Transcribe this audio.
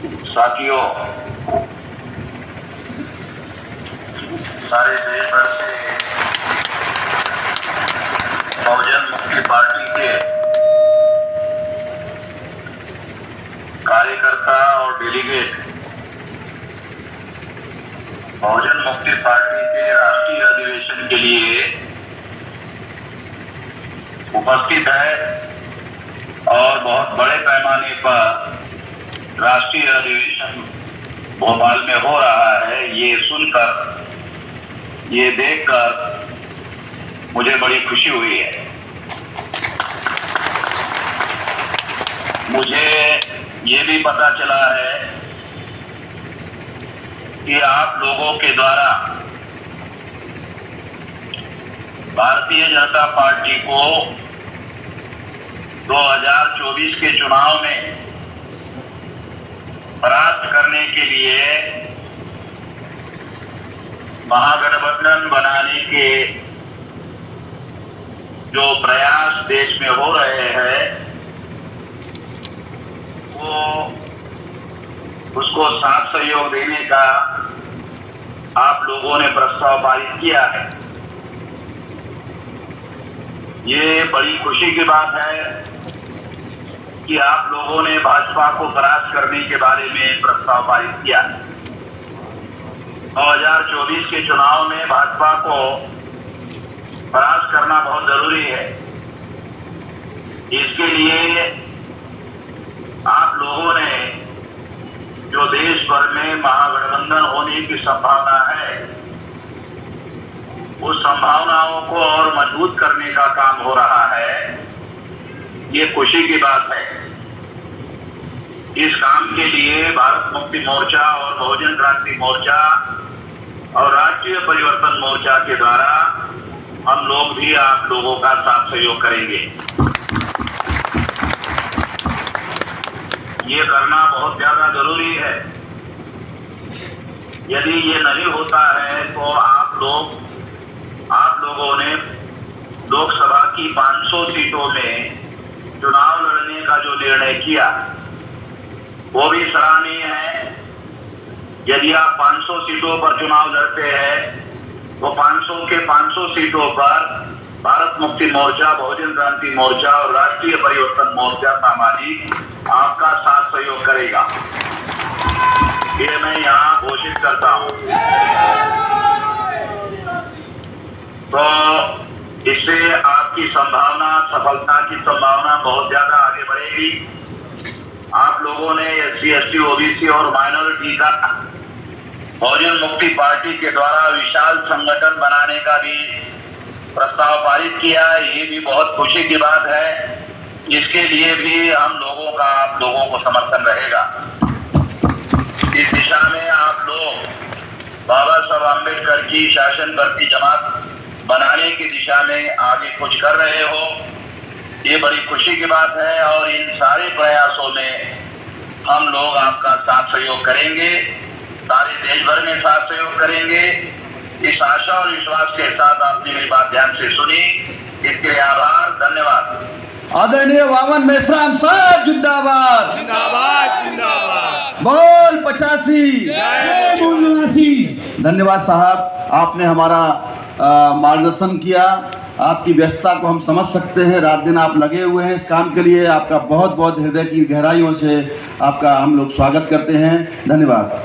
साथियों, सारे देश भर से बहुजन मुक्ति पार्टी के कार्यकर्ता और डेलीगेट बहुजन मुक्ति पार्टी के राष्ट्रीय अधिवेशन के लिए उपस्थित है और बहुत बड़े पैमाने पर राष्ट्रीय अधिवेशन भोपाल में हो रहा है। ये सुनकर, ये देखकर मुझे बड़ी खुशी हुई है। मुझे ये भी पता चला है कि आप लोगों के द्वारा भारतीय जनता पार्टी को 2024 के चुनाव में परास्त करने के लिए महागठबंधन बनाने के जो प्रयास देश में हो रहे हैं वो उसको साथ सहयोग देने का आप लोगों ने प्रस्ताव पारित किया है। ये बड़ी खुशी की बात है कि आप लोगों ने भाजपा को परास्त करने के बारे में प्रस्ताव पारित किया। 2024 के चुनाव में भाजपा को परास्त करना बहुत जरूरी है। इसके लिए आप लोगों ने जो देश भर में महागठबंधन होने की संभावना है, उस संभावनाओं को और मजबूत करने का काम हो रहा है। ये खुशी की बात है। इस काम के लिए भारत मुक्ति मोर्चा और बहुजन क्रांति मोर्चा और राष्ट्रीय परिवर्तन मोर्चा के द्वारा हम लोग भी आप लोगों का साथ सहयोग करेंगे। ये करना बहुत ज्यादा जरूरी है। यदि ये नहीं होता है तो आप लोगों ने लोकसभा की 500 सीटों में चुनाव लड़ने का जो निर्णय किया वो भी सराहनीय है। यदि आप 500 सीटों पर चुनाव लड़ते हैं तो 500 के 500 सीटों पर भारत मुक्ति मोर्चा, बहुजन क्रांति मोर्चा और राष्ट्रीय परिवर्तन मोर्चा सामाजिक आपका साथ सहयोग करेगा। ये मैं यहाँ घोषित करता हूँ। तो इससे आपकी संभावना, सफलता की संभावना बहुत ज्यादा आगे बढ़ेगी। आप लोगों ने SC, ST, OBC और माइनॉरिटी का बहुजन मुक्ति पार्टी के द्वारा विशाल संगठन बनाने का भी प्रस्ताव पारित किया। ये भी बहुत खुशी की बात है। इसके लिए भी हम लोगों का, आप लोगों को समर्थन रहेगा। इस दिशा में आप लोग बाबा साहब आम्बेडकर की शासन भर्ती जमात बनाने की दिशा में आगे कुछ कर रहे हो, ये बड़ी खुशी की बात है। और इन सारे प्रयासों में हम लोग आपका साथ सहयोग करेंगे, सारे देश भर में साथ सहयोग करेंगे। इस आशा और विश्वास के साथ आपने मेरी बात ध्यान से सुनी, इसके लिए आभार, धन्यवाद। आदरणीय वामन मेश्राम साहब जिंदाबाद, जिंदाबाद जिंदाबाद। बोल 85, जय बोल 89। धन्यवाद साहब, आपने हमारा मार्गदर्शन किया। आपकी व्यस्तता को हम समझ सकते हैं, रात दिन आप लगे हुए हैं इस काम के लिए। आपका बहुत बहुत हृदय की गहराइयों से आपका हम लोग स्वागत करते हैं। धन्यवाद।